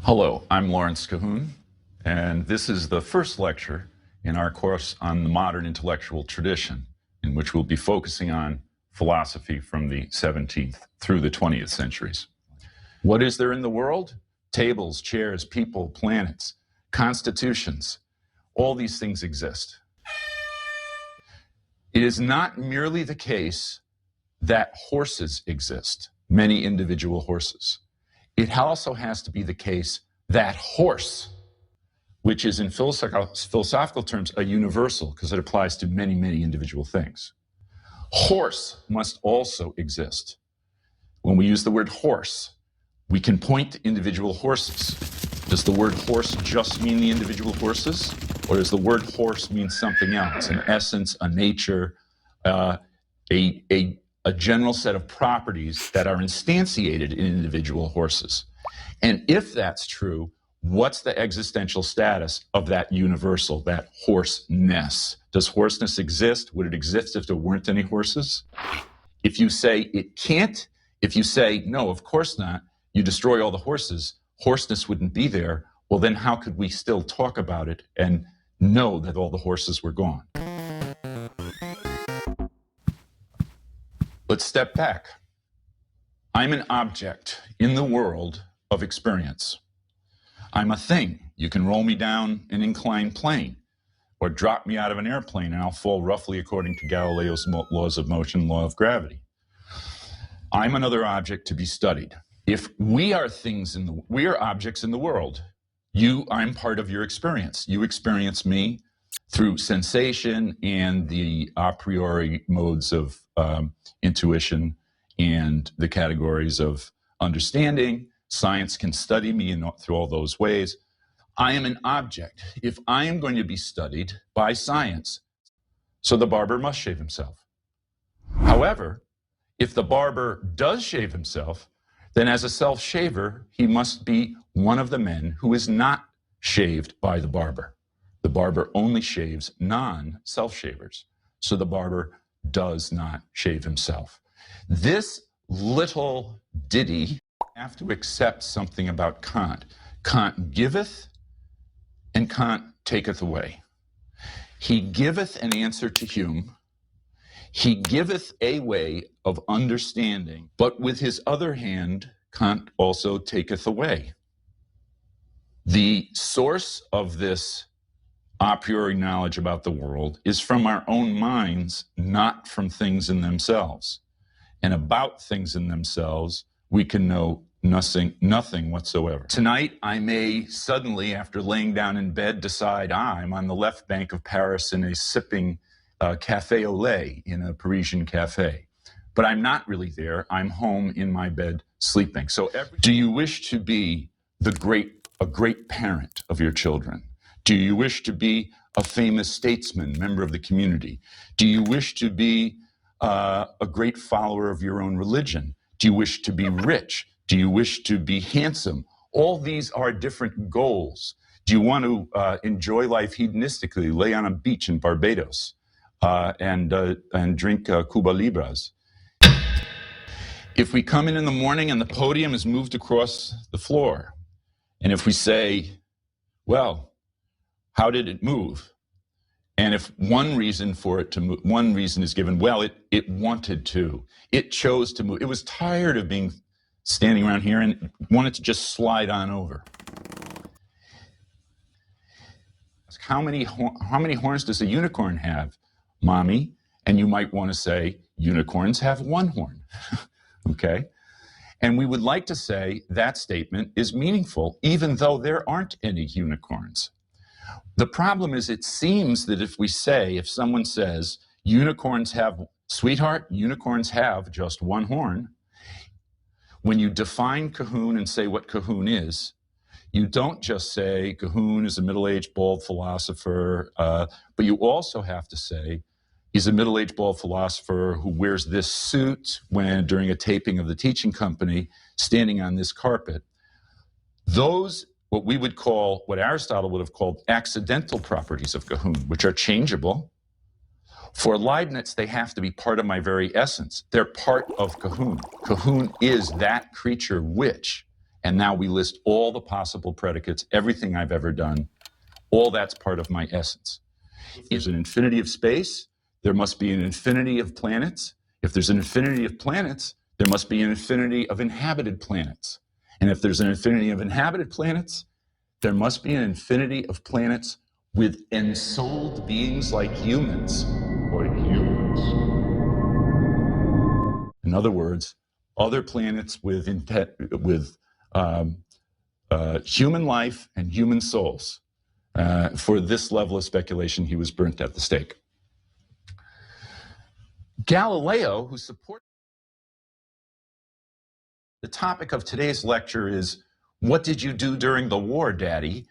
Hello, I'm Lawrence Cahoone, and this is the first lecture in our course on the modern intellectual tradition, in which we'll be focusing on philosophy from the 17th through the 20th centuries. What is there in the world? Tables, chairs, people, planets, constitutions. All these things exist. It is not merely the case that horses exist, many individual horses. It also has to be the case that horse, which is in philosophical terms a universal because it applies to many, many individual things. Horse must also exist. When we use the word horse, we can point to individual horses. Does the word horse just mean the individual horses? Or does the word horse mean something else, an essence, a nature, a general set of properties that are instantiated in individual horses? And if that's true, what's the existential status of that universal, that horseness? Does horseness exist? Would it exist if there weren't any horses? If you say it can't, if you say, no, of course not, you destroy all the horses, horseness wouldn't be there, well, then how could we still talk about it and know that all the horses were gone? Let's step back. I'm an object in the world of experience. I'm a thing. You can roll me down an inclined plane or drop me out of an airplane and I'll fall roughly according to Galileo's laws of motion, law of gravity. I'm another object to be studied. If we are we are objects in the world. I'm part of your experience. You experience me through sensation and the a priori modes of intuition and the categories of understanding. Science can study me through all those ways. I am an object. If I am going to be studied by science, so the barber must shave himself. However, if the barber does shave himself, then as a self-shaver, he must be one of the men who is not shaved by the barber. The barber only shaves non-self-shavers. So the barber does not shave himself. This little ditty have to accept something about Kant. Kant giveth and Kant taketh away. He giveth an answer to Hume. He giveth a way of understanding, but with his other hand, Kant also taketh away. The source of this a priori knowledge about the world is from our own minds, not from things in themselves. And about things in themselves, we can know nothing whatsoever. Tonight, I may suddenly, after laying down in bed, decide I'm on the left bank of Paris in a sipping cafe au lait in a Parisian cafe. But I'm not really there. I'm home in my bed sleeping. So do you wish to be a great parent of your children? Do you wish to be a famous statesman, member of the community? Do you wish to be a great follower of your own religion? Do you wish to be rich? Do you wish to be handsome? All these are different goals. Do you want to enjoy life hedonistically, lay on a beach in Barbados and drink Cuba Libras? If we come in the morning and the podium is moved across the floor, and if we say, well, how did it move? And if one reason for it to move, one reason is given, well, it wanted to. It chose to move. It was tired of being standing around here and wanted to just slide on over. How many horns does a unicorn have, Mommy? And you might want to say, unicorns have one horn, okay? And we would like to say that statement is meaningful, even though there aren't any unicorns. The problem is it seems that if someone says, sweetheart, unicorns have just one horn, when you define Cahoone and say what Cahoone is, you don't just say Cahoone is a middle-aged bald philosopher, but you also have to say he's a middle-aged bald philosopher who wears this suit during a taping of The Teaching Company, standing on this carpet. Those, what Aristotle would have called accidental properties of Cahoone, which are changeable. For Leibniz, they have to be part of my very essence. They're part of Cahoone. Cahoone is that creature which, And now we list all the possible predicates, everything I've ever done. All that's part of my essence. If there's an infinity of space, there must be an infinity of planets. If there's an infinity of planets, there must be an infinity of inhabited planets. And if there's an infinity of inhabited planets, there must be an infinity of planets with ensouled beings like humans. Like humans. In other words, other planets with human life and human souls. For this level of speculation, he was burnt at the stake. Galileo, who supported the topic of today's lecture is, what did you do during the war, Daddy?